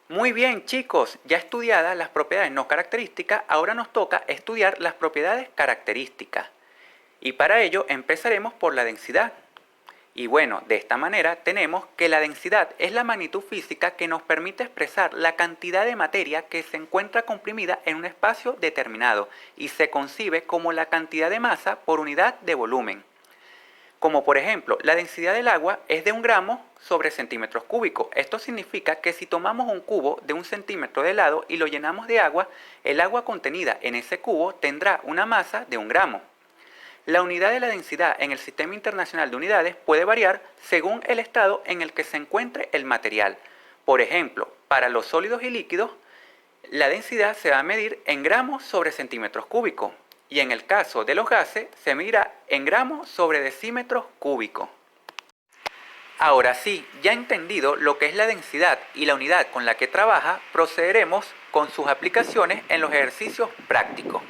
Muy bien, chicos, ya estudiadas las propiedades no características, ahora nos toca estudiar las propiedades características. Y para ello empezaremos por la densidad. Y bueno, de esta manera tenemos que la densidad es la magnitud física que nos permite expresar la cantidad de materia que se encuentra comprimida en un espacio determinado y se concibe como la cantidad de masa por unidad de volumen. Como por ejemplo, la densidad del agua es de 1 gramo sobre centímetros cúbicos. Esto significa que si tomamos un cubo de 1 centímetro de lado y lo llenamos de agua, el agua contenida en ese cubo tendrá una masa de 1 gramo. La unidad de la densidad en el Sistema Internacional de Unidades puede variar según el estado en el que se encuentre el material. Por ejemplo, para los sólidos y líquidos, la densidad se va a medir en gramos sobre centímetros cúbicos y en el caso de los gases se medirá en gramos sobre decímetros cúbicos. Ahora sí, ya entendido lo que es la densidad y la unidad con la que trabaja, procederemos con sus aplicaciones en los ejercicios prácticos.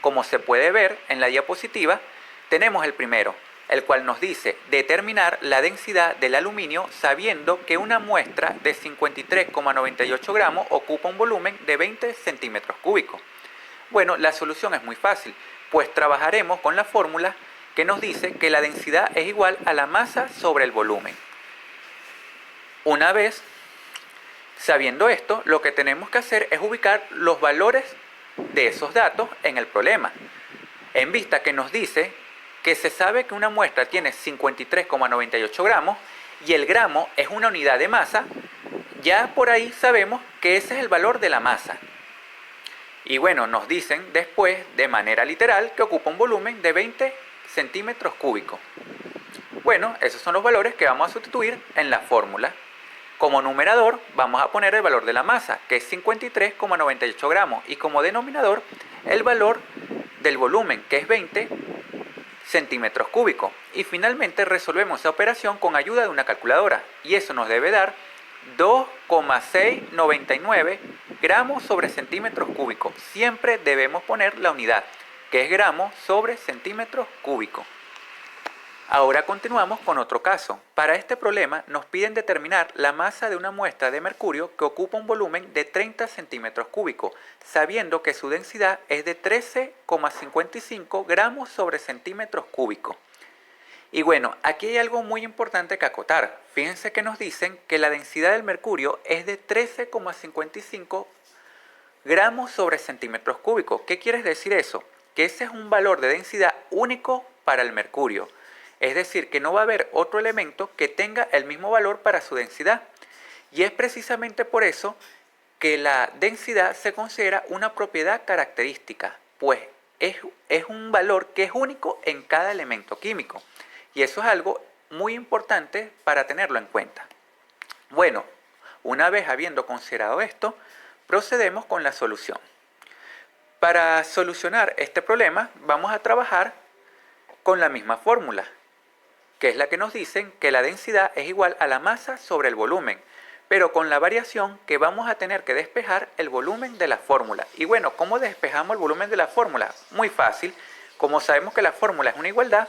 Como se puede ver en la diapositiva, tenemos el primero, el cual nos dice determinar la densidad del aluminio sabiendo que una muestra de 53,98 gramos ocupa un volumen de 20 centímetros cúbicos. Bueno, la solución es muy fácil, pues trabajaremos con la fórmula que nos dice que la densidad es igual a la masa sobre el volumen. Una vez sabiendo esto, lo que tenemos que hacer es ubicar los valores de esos datos en el problema. En vista que nos dice que se sabe que una muestra tiene 53,98 gramos y el gramo es una unidad de masa, ya por ahí sabemos que ese es el valor de la masa. Y bueno, nos dicen después de manera literal que ocupa un volumen de 20 centímetros cúbicos. Bueno, esos son los valores que vamos a sustituir en la fórmula. Como numerador vamos a poner el valor de la masa, que es 53,98 gramos, y como denominador el valor del volumen, que es 20 centímetros cúbicos. Y finalmente resolvemos esa operación con ayuda de una calculadora, y eso nos debe dar 2,699 gramos sobre centímetros cúbicos. Siempre debemos poner la unidad, que es gramos sobre centímetros cúbicos. Ahora continuamos con otro caso. Para este problema nos piden determinar la masa de una muestra de mercurio que ocupa un volumen de 30 centímetros cúbicos, sabiendo que su densidad es de 13,55 gramos sobre centímetros cúbicos. Y bueno, aquí hay algo muy importante que acotar. Fíjense que nos dicen que la densidad del mercurio es de 13,55 gramos sobre centímetros cúbicos. ¿Qué quiere decir eso? Que ese es un valor de densidad único para el mercurio. Es decir, que no va a haber otro elemento que tenga el mismo valor para su densidad. Y es precisamente por eso que la densidad se considera una propiedad característica, pues es un valor que es único en cada elemento químico. Y eso es algo muy importante para tenerlo en cuenta. Bueno, una vez habiendo considerado esto, procedemos con la solución. Para solucionar este problema vamos a trabajar con la misma fórmula, que es la que nos dicen que la densidad es igual a la masa sobre el volumen, pero con la variación que vamos a tener que despejar el volumen de la fórmula. Y bueno, ¿cómo despejamos el volumen de la fórmula? Muy fácil. Como sabemos que la fórmula es una igualdad,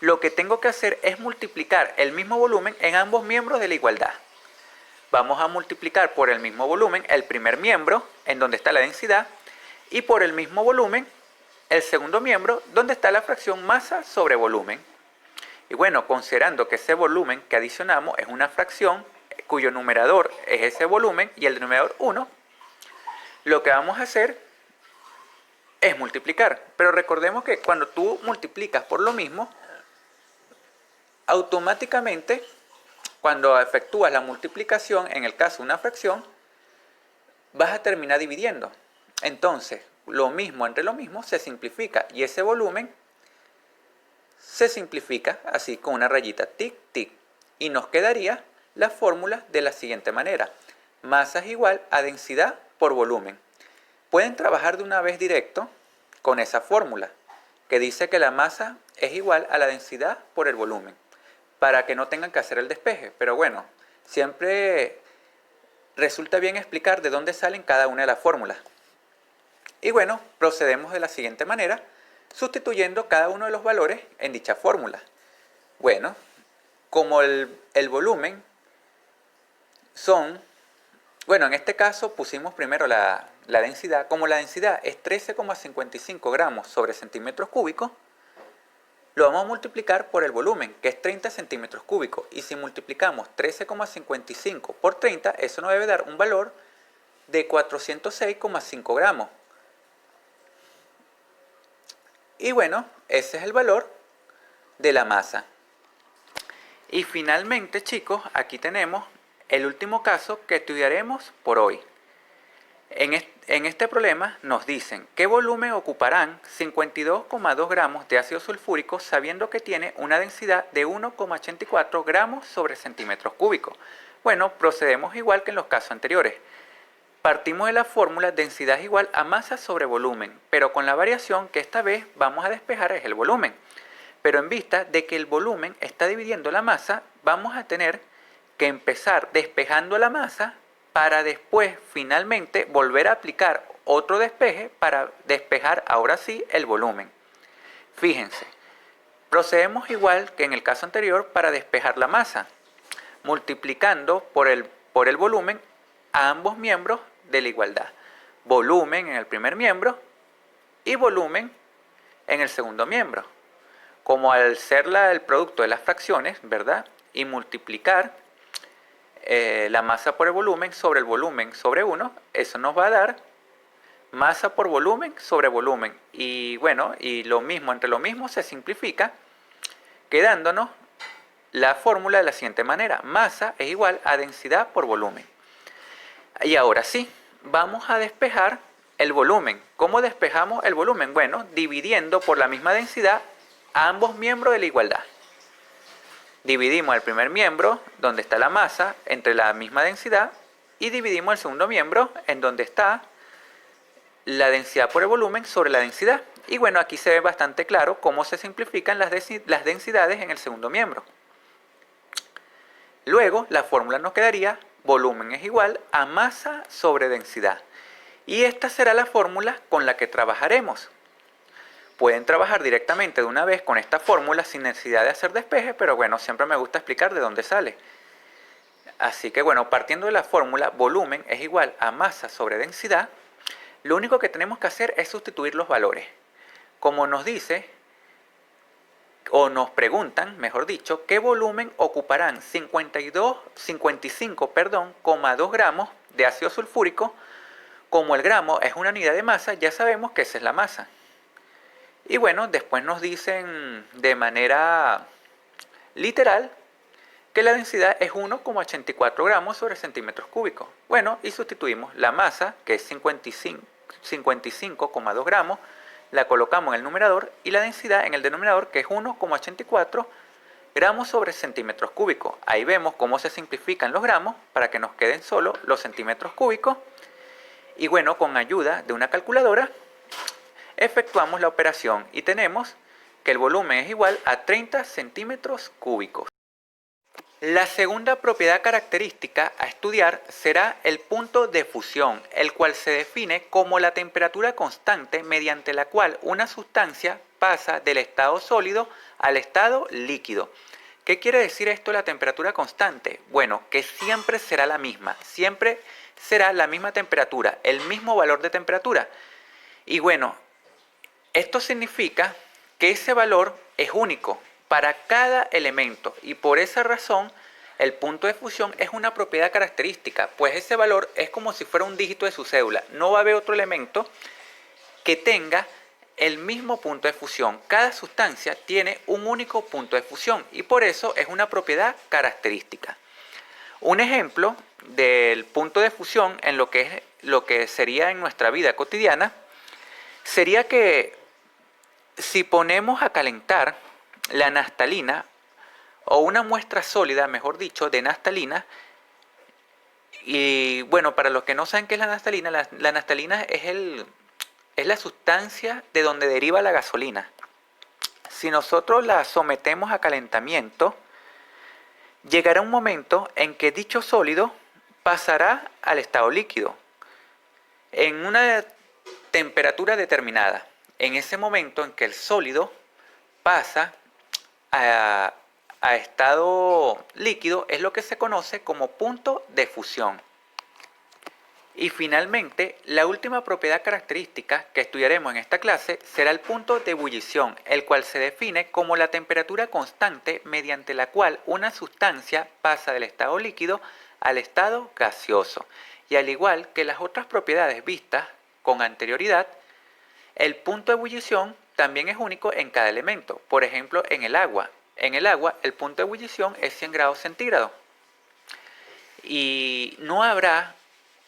lo que tengo que hacer es multiplicar el mismo volumen en ambos miembros de la igualdad. Vamos a multiplicar por el mismo volumen el primer miembro, en donde está la densidad, y por el mismo volumen el segundo miembro, donde está la fracción masa sobre volumen. Y bueno, considerando que ese volumen que adicionamos es una fracción cuyo numerador es ese volumen y el denominador 1, lo que vamos a hacer es multiplicar. Pero recordemos que cuando tú multiplicas por lo mismo, automáticamente cuando efectúas la multiplicación, en el caso de una fracción, vas a terminar dividiendo. Entonces, lo mismo entre lo mismo se simplifica y ese volumen se simplifica así con una rayita tic, tic. Y nos quedaría la fórmula de la siguiente manera. Masa es igual a densidad por volumen. Pueden trabajar de una vez directo con esa fórmula, que dice que la masa es igual a la densidad por el volumen, para que no tengan que hacer el despeje. Pero bueno, siempre resulta bien explicar de dónde salen cada una de las fórmulas. Y bueno, procedemos de la siguiente manera, sustituyendo cada uno de los valores en dicha fórmula. Bueno, como el volumen son Bueno, en este caso pusimos primero la densidad. Como la densidad es 13,55 gramos sobre centímetros cúbicos, lo vamos a multiplicar por el volumen, que es 30 centímetros cúbicos. Y si multiplicamos 13,55 por 30, eso nos debe dar un valor de 406,5 gramos. Y bueno, ese es el valor de la masa. Y finalmente, chicos, aquí tenemos el último caso que estudiaremos por hoy. En este problema nos dicen qué volumen ocuparán 52,2 gramos de ácido sulfúrico sabiendo que tiene una densidad de 1,84 gramos sobre centímetros cúbicos. Bueno, procedemos igual que en los casos anteriores. Partimos de la fórmula densidad es igual a masa sobre volumen, pero con la variación que esta vez vamos a despejar es el volumen. Pero en vista de que el volumen está dividiendo la masa, vamos a tener que empezar despejando la masa para después finalmente volver a aplicar otro despeje para despejar ahora sí el volumen. Fíjense, procedemos igual que en el caso anterior para despejar la masa, multiplicando por el volumen a ambos miembros de la igualdad. Volumen en el primer miembro y volumen en el segundo miembro. Como al ser el producto de las fracciones, ¿verdad? Y multiplicar la masa por el volumen sobre 1, eso nos va a dar masa por volumen sobre volumen. Y bueno, y lo mismo entre lo mismo se simplifica, quedándonos la fórmula de la siguiente manera. Masa es igual a densidad por volumen. Y ahora sí, vamos a despejar el volumen. ¿Cómo despejamos el volumen? Bueno, dividiendo por la misma densidad a ambos miembros de la igualdad. Dividimos el primer miembro, donde está la masa, entre la misma densidad, y dividimos el segundo miembro, en donde está la densidad por el volumen sobre la densidad. Y bueno, aquí se ve bastante claro cómo se simplifican las densidades en el segundo miembro. Luego, la fórmula nos quedaría volumen es igual a masa sobre densidad. Y esta será la fórmula con la que trabajaremos. Pueden trabajar directamente de una vez con esta fórmula sin necesidad de hacer despeje, pero bueno, siempre me gusta explicar de dónde sale. Así que bueno, partiendo de la fórmula volumen es igual a masa sobre densidad, lo único que tenemos que hacer es sustituir los valores. Como nos dice, o nos preguntan, mejor dicho, ¿qué volumen ocuparán 55,2 gramos de ácido sulfúrico? Como el gramo es una unidad de masa, ya sabemos que esa es la masa. Y bueno, después nos dicen de manera literal que la densidad es 1,84 gramos sobre centímetros cúbicos. Bueno, y sustituimos la masa, que es 55,2 gramos, la colocamos en el numerador y la densidad en el denominador, que es 1,84 gramos sobre centímetros cúbicos. Ahí vemos cómo se simplifican los gramos para que nos queden solo los centímetros cúbicos. Y bueno, con ayuda de una calculadora, efectuamos la operación y tenemos que el volumen es igual a 30 centímetros cúbicos. La segunda propiedad característica a estudiar será el punto de fusión, el cual se define como la temperatura constante mediante la cual una sustancia pasa del estado sólido al estado líquido. ¿Qué quiere decir esto, la temperatura constante? Bueno, que siempre será la misma, siempre será la misma temperatura, el mismo valor de temperatura. Y bueno, esto significa que ese valor es único para cada elemento y por esa razón el punto de fusión es una propiedad característica, pues ese valor es como si fuera un dígito de su cédula. No va a haber otro elemento que tenga el mismo punto de fusión. Cada sustancia tiene un único punto de fusión y por eso es una propiedad característica. Un ejemplo del punto de fusión en lo que sería en nuestra vida cotidiana sería que si ponemos a calentar la naftalina o una muestra sólida, mejor dicho, de naftalina, y bueno, para los que no saben qué es la naftalina es la sustancia de donde deriva la gasolina. Si nosotros la sometemos a calentamiento, llegará un momento en que dicho sólido pasará al estado líquido en una temperatura determinada. En ese momento en que el sólido pasa a estado líquido es lo que se conoce como punto de fusión. Y finalmente, la última propiedad característica que estudiaremos en esta clase será el punto de ebullición, el cual se define como la temperatura constante mediante la cual una sustancia pasa del estado líquido al estado gaseoso. Y al igual que las otras propiedades vistas con anterioridad, el punto de ebullición también es único en cada elemento. Por ejemplo, en el agua. En el agua, el punto de ebullición es 100 grados centígrados. Y no habrá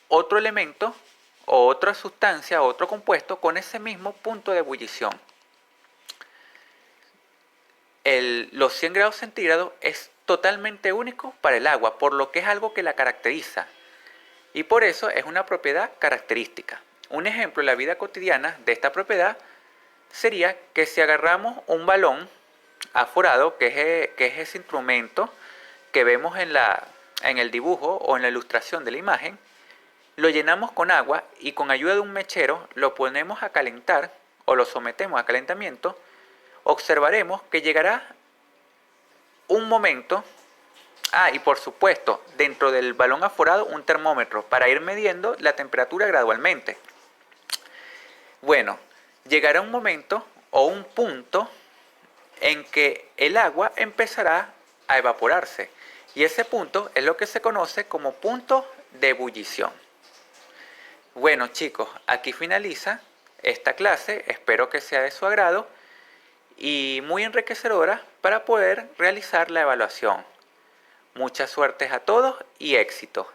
otro elemento o otra sustancia o otro compuesto con ese mismo punto de ebullición. Los 100 grados centígrados es totalmente único para el agua, por lo que es algo que la caracteriza. Y por eso es una propiedad característica. Un ejemplo en la vida cotidiana de esta propiedad sería que si agarramos un balón aforado, que es ese instrumento que vemos en el dibujo o en la ilustración de la imagen, lo llenamos con agua y con ayuda de un mechero lo ponemos a calentar o lo sometemos a calentamiento, observaremos que llegará un momento, y por supuesto, dentro del balón aforado un termómetro para ir midiendo la temperatura gradualmente. Bueno, llegará un momento o un punto en que el agua empezará a evaporarse y ese punto es lo que se conoce como punto de ebullición. Bueno chicos, aquí finaliza esta clase, espero que sea de su agrado y muy enriquecedora para poder realizar la evaluación. Mucha suerte a todos y éxito.